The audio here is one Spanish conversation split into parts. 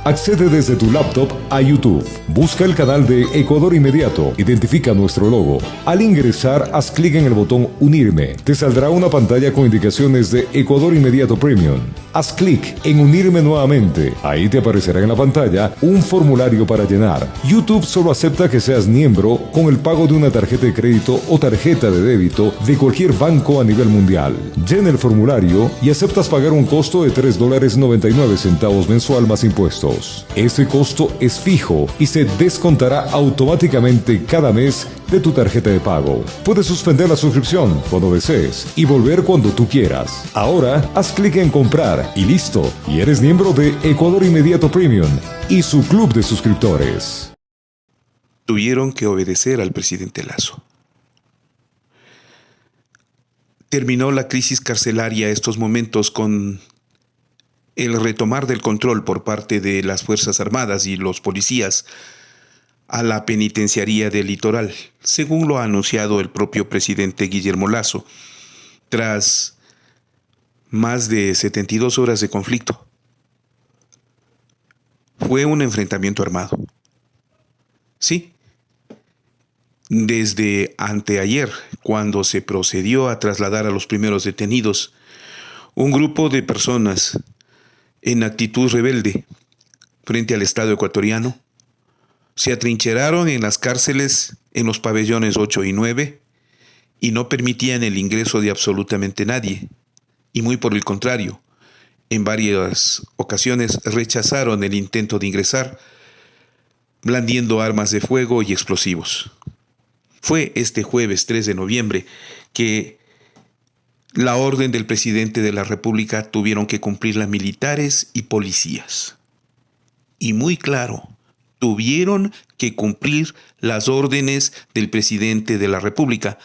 Accede desde tu laptop a YouTube. Busca el canal de Ecuador Inmediato. Identifica nuestro logo. Al ingresar, haz clic en el botón Unirme. Te saldrá una pantalla con indicaciones de Ecuador Inmediato Premium. Haz clic en Unirme nuevamente. Ahí te aparecerá en la pantalla un formulario para llenar. YouTube solo acepta que seas miembro con el pago de una tarjeta de crédito o tarjeta de débito de cualquier banco a nivel mundial. Llena el formulario y aceptas pagar un costo de $3.99 mensual más impuestos. Este costo es fijo y se descontará automáticamente cada mes de tu tarjeta de pago. Puedes suspender la suscripción cuando desees y volver cuando tú quieras. Ahora, haz clic en comprar y listo. Y eres miembro de Ecuador Inmediato Premium y su club de suscriptores. Tuvieron que obedecer al presidente Lasso. Terminó la crisis carcelaria estos momentos con el retomar del control por parte de las Fuerzas Armadas y los policías a la penitenciaría del Litoral, según lo ha anunciado el propio presidente Guillermo Lasso, tras más de 72 horas de conflicto. Fue un enfrentamiento armado. Sí, desde anteayer, cuando se procedió a trasladar a los primeros detenidos, un grupo de personas en actitud rebelde frente al Estado ecuatoriano se atrincheraron en las cárceles en los pabellones 8 y 9 y no permitían el ingreso de absolutamente nadie, y muy por el contrario, en varias ocasiones rechazaron el intento de ingresar, blandiendo armas de fuego y explosivos. Fue este jueves 3 de noviembre que la orden del presidente de la República tuvieron que cumplirla militares y policías. Y muy claro, tuvieron que cumplir las órdenes del presidente de la República,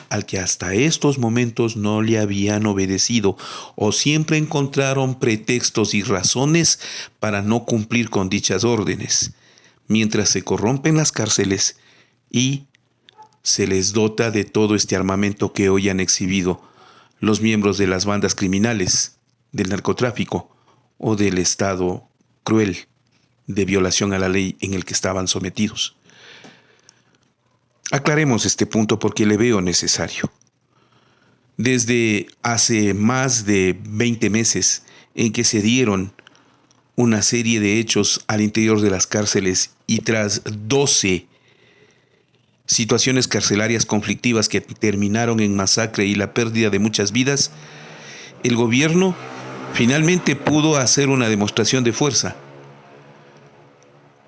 al que hasta estos momentos no le habían obedecido o siempre encontraron pretextos y razones para no cumplir con dichas órdenes, mientras se corrompen las cárceles y se les dota de todo este armamento que hoy han exhibido los miembros de las bandas criminales, del narcotráfico o del Estado cruel de violación a la ley en el que estaban sometidos. Aclaremos este punto porque le veo necesario. Desde hace más de 20 meses en que se dieron una serie de hechos al interior de las cárceles y tras 12 situaciones carcelarias conflictivas que terminaron en masacre y la pérdida de muchas vidas, el gobierno finalmente pudo hacer una demostración de fuerza.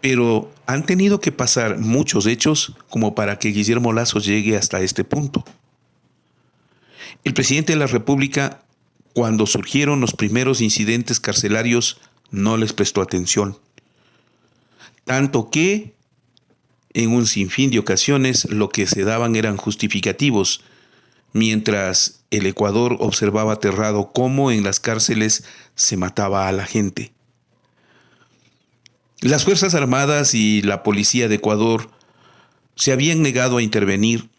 Pero han tenido que pasar muchos hechos como para que Guillermo Lasso llegue hasta este punto. El presidente de la República, cuando surgieron los primeros incidentes carcelarios, no les prestó atención. Tanto que en un sinfín de ocasiones lo que se daban eran justificativos, mientras el Ecuador observaba aterrado cómo en las cárceles se mataba a la gente. Las Fuerzas Armadas y la Policía de Ecuador se habían negado a intervenir.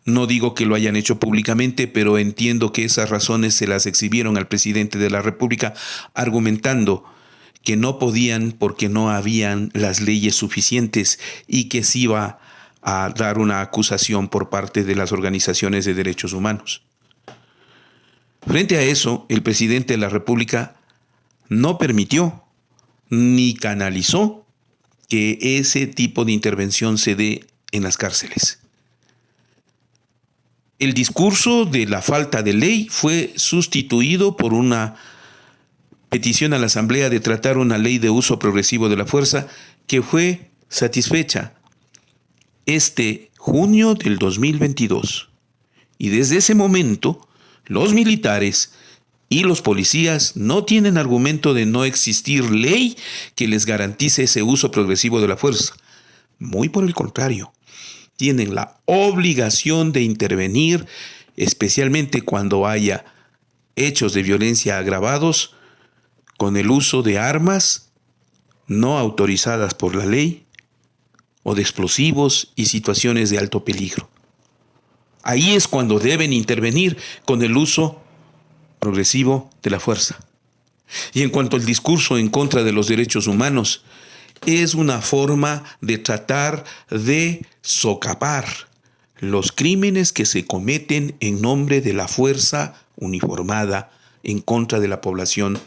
No digo que lo hayan hecho públicamente, pero entiendo que esas razones se las exhibieron al presidente de la República, argumentando que no podían porque no habían las leyes suficientes y que se iba a dar una acusación por parte de las organizaciones de derechos humanos. Frente a eso, el presidente de la República no permitió ni canalizó que ese tipo de intervención se dé en las cárceles. El discurso de la falta de ley fue sustituido por una petición a la Asamblea de tratar una ley de uso progresivo de la fuerza que fue satisfecha este junio del 2022. Y desde ese momento, los militares y los policías no tienen argumento de no existir ley que les garantice ese uso progresivo de la fuerza. Muy por el contrario, tienen la obligación de intervenir, especialmente cuando haya hechos de violencia agravados, con el uso de armas no autorizadas por la ley o de explosivos y situaciones de alto peligro. Ahí es cuando deben intervenir con el uso progresivo de la fuerza. Y en cuanto al discurso en contra de los derechos humanos, es una forma de tratar de socapar los crímenes que se cometen en nombre de la fuerza uniformada en contra de la población.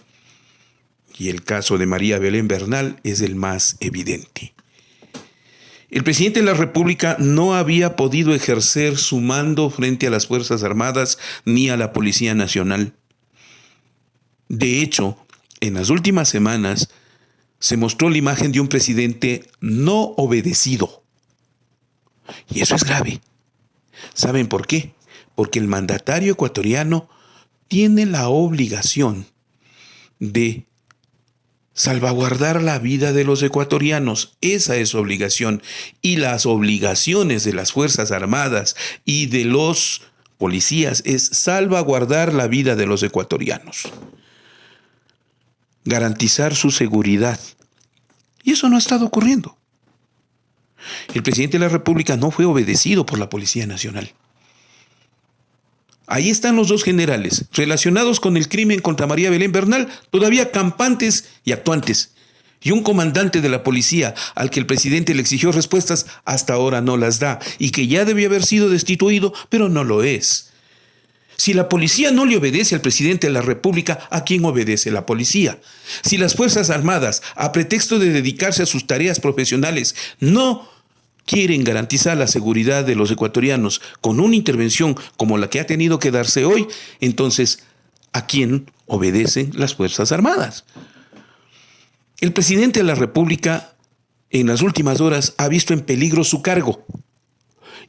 Y el caso de María Belén Bernal es el más evidente. El presidente de la República no había podido ejercer su mando frente a las Fuerzas Armadas ni a la Policía Nacional. De hecho, en las últimas semanas se mostró la imagen de un presidente no obedecido. Y eso es grave. ¿Saben por qué? Porque el mandatario ecuatoriano tiene la obligación de salvaguardar la vida de los ecuatorianos. Esa es su obligación. Y las obligaciones de las Fuerzas Armadas y de los policías es salvaguardar la vida de los ecuatorianos. Garantizar su seguridad. Y eso no ha estado ocurriendo. El presidente de la República no fue obedecido por la Policía Nacional. Ahí están los dos generales relacionados con el crimen contra María Belén Bernal, todavía campantes y actuantes. Y un comandante de la policía al que el presidente le exigió respuestas, hasta ahora no las da, y que ya debió haber sido destituido, pero no lo es. Si la policía no le obedece al presidente de la República, ¿a quién obedece la policía? Si las Fuerzas Armadas, a pretexto de dedicarse a sus tareas profesionales, no quieren garantizar la seguridad de los ecuatorianos con una intervención como la que ha tenido que darse hoy, entonces, ¿a quién obedecen las Fuerzas Armadas? El presidente de la República, en las últimas horas, ha visto en peligro su cargo.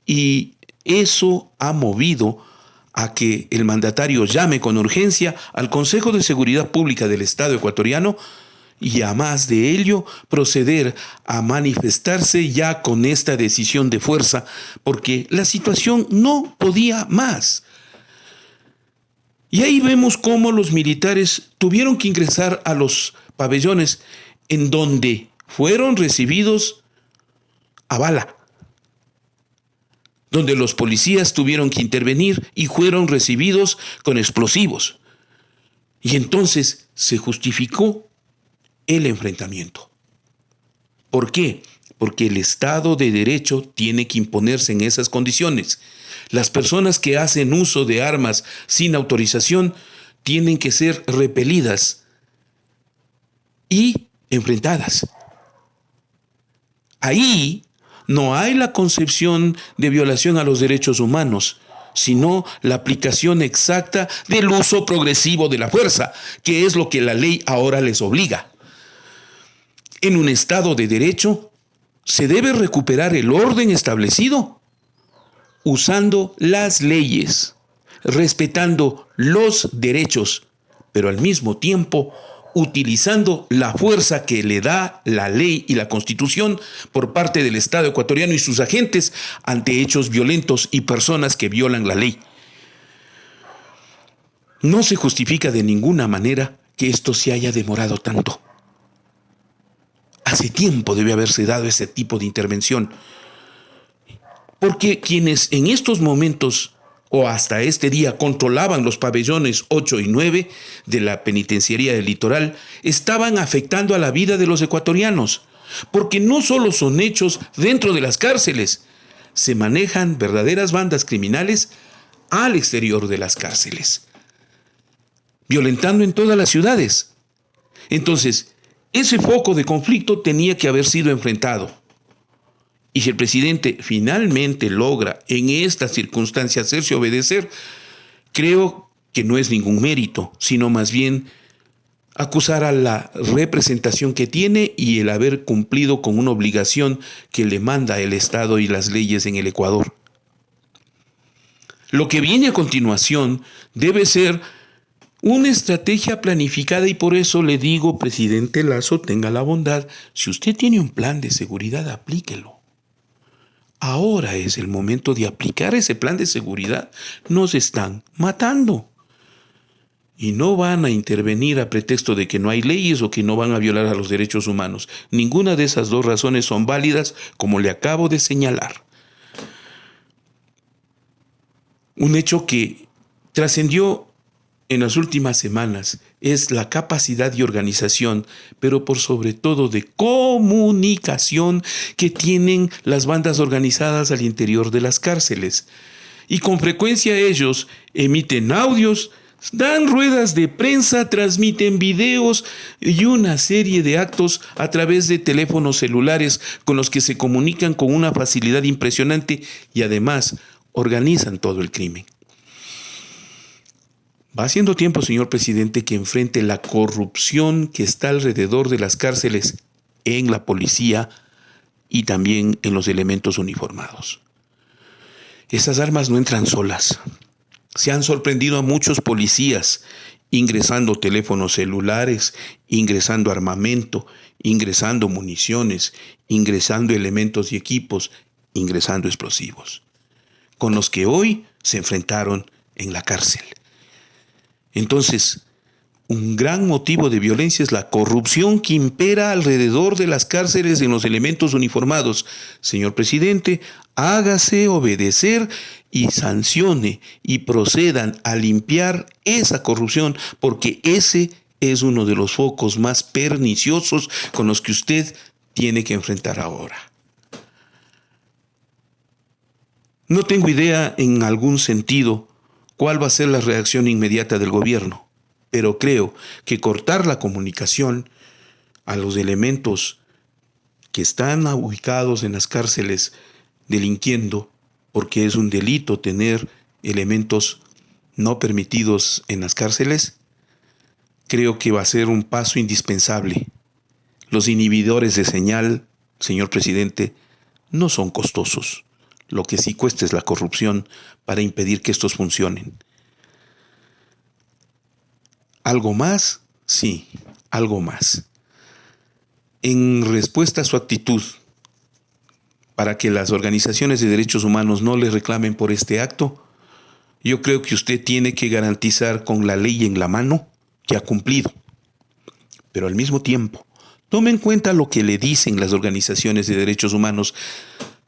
Y eso ha movido a que el mandatario llame con urgencia al Consejo de Seguridad Pública del Estado ecuatoriano y, a más de ello, proceder a manifestarse ya con esta decisión de fuerza, porque la situación no podía más. Y ahí vemos cómo los militares tuvieron que ingresar a los pabellones en donde fueron recibidos a bala, donde los policías tuvieron que intervenir y fueron recibidos con explosivos. Y entonces se justificó el enfrentamiento. ¿Por qué? Porque el Estado de Derecho tiene que imponerse en esas condiciones. Las personas que hacen uso de armas sin autorización tienen que ser repelidas y enfrentadas. Ahí no hay la concepción de violación a los derechos humanos, sino la aplicación exacta del uso progresivo de la fuerza, que es lo que la ley ahora les obliga. En un Estado de Derecho se debe recuperar el orden establecido usando las leyes, respetando los derechos, pero al mismo tiempo utilizando la fuerza que le da la ley y la Constitución por parte del Estado ecuatoriano y sus agentes ante hechos violentos y personas que violan la ley. No se justifica de ninguna manera que esto se haya demorado tanto. Hace tiempo debe haberse dado ese tipo de intervención, porque quienes en estos momentos o hasta este día controlaban los pabellones 8 y 9 de la Penitenciaría del Litoral, estaban afectando a la vida de los ecuatorianos, porque no solo son hechos dentro de las cárceles, se manejan verdaderas bandas criminales al exterior de las cárceles, violentando en todas las ciudades. Entonces, ese foco de conflicto tenía que haber sido enfrentado. Y si el presidente finalmente logra en estas circunstancias hacerse obedecer, creo que no es ningún mérito, sino más bien acusar a la representación que tiene y el haber cumplido con una obligación que le manda el Estado y las leyes en el Ecuador. Lo que viene a continuación debe ser una estrategia planificada y por eso le digo, presidente Lasso, tenga la bondad, si usted tiene un plan de seguridad, aplíquelo. Ahora es el momento de aplicar ese plan de seguridad. Nos están matando. Y no van a intervenir a pretexto de que no hay leyes o que no van a violar a los derechos humanos. Ninguna de esas dos razones son válidas, como le acabo de señalar. Un hecho que trascendió en las últimas semanas es la capacidad de organización, pero por sobre todo de comunicación que tienen las bandas organizadas al interior de las cárceles. Y con frecuencia ellos emiten audios, dan ruedas de prensa, transmiten videos y una serie de actos a través de teléfonos celulares con los que se comunican con una facilidad impresionante y además organizan todo el crimen. Va siendo tiempo, señor presidente, que enfrente la corrupción que está alrededor de las cárceles en la policía y también en los elementos uniformados. Esas armas no entran solas. Se han sorprendido a muchos policías ingresando teléfonos celulares, ingresando armamento, ingresando municiones, ingresando elementos y equipos, ingresando explosivos, con los que hoy se enfrentaron en la cárcel. Entonces, un gran motivo de violencia es la corrupción que impera alrededor de las cárceles en los elementos uniformados. Señor presidente, hágase obedecer y sancione y procedan a limpiar esa corrupción, porque ese es uno de los focos más perniciosos con los que usted tiene que enfrentar ahora. No tengo idea en algún sentido cuál va a ser la reacción inmediata del gobierno, pero creo que cortar la comunicación a los elementos que están ubicados en las cárceles delinquiendo, porque es un delito tener elementos no permitidos en las cárceles, creo que va a ser un paso indispensable. Los inhibidores de señal, señor presidente, no son costosos. Lo que sí cuesta es la corrupción para impedir que estos funcionen. ¿Algo más? Sí, algo más. En respuesta a su actitud, para que las organizaciones de derechos humanos no le reclamen por este acto, yo creo que usted tiene que garantizar con la ley en la mano que ha cumplido. Pero al mismo tiempo, tome en cuenta lo que le dicen las organizaciones de derechos humanos,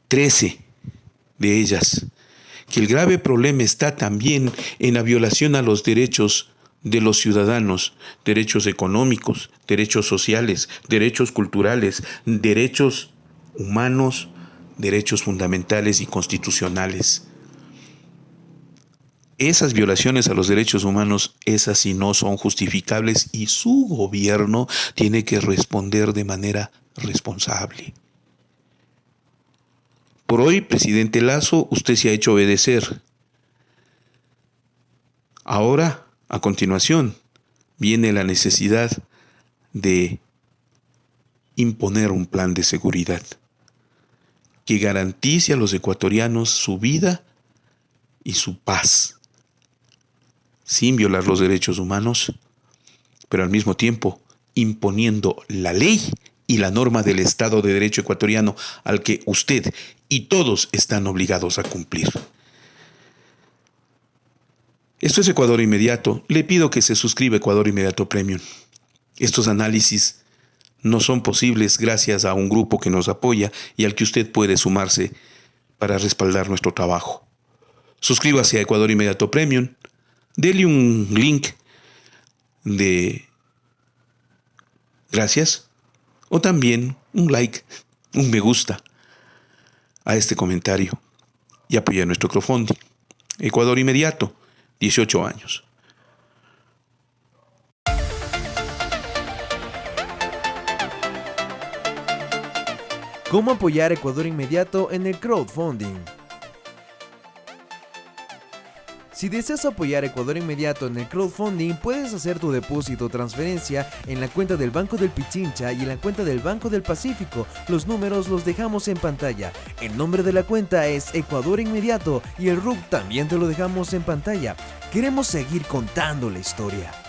13 de ellas, que el grave problema está también en la violación a los derechos de los ciudadanos, derechos económicos, derechos sociales, derechos culturales, derechos humanos, derechos fundamentales y constitucionales. Esas violaciones a los derechos humanos, esas sí no son justificables y su gobierno tiene que responder de manera responsable. Por hoy, presidente Lasso, usted se ha hecho obedecer. Ahora, a continuación, viene la necesidad de imponer un plan de seguridad que garantice a los ecuatorianos su vida y su paz, sin violar los derechos humanos, pero al mismo tiempo imponiendo la ley y la norma del Estado de Derecho ecuatoriano al que usted y todos están obligados a cumplir. Esto es Ecuador Inmediato. Le pido que se suscriba a Ecuador Inmediato Premium. Estos análisis no son posibles gracias a un grupo que nos apoya y al que usted puede sumarse para respaldar nuestro trabajo. Suscríbase a Ecuador Inmediato Premium. Dele un link de gracias o también un like, un me gusta a este comentario y apoya nuestro crowdfunding. Ecuador Inmediato, 18 años. ¿Cómo apoyar Ecuador Inmediato en el crowdfunding? Si deseas apoyar Ecuador Inmediato en el crowdfunding, puedes hacer tu depósito o transferencia en la cuenta del Banco del Pichincha y en la cuenta del Banco del Pacífico. Los números los dejamos en pantalla. El nombre de la cuenta es Ecuador Inmediato y el RUC también te lo dejamos en pantalla. Queremos seguir contando la historia.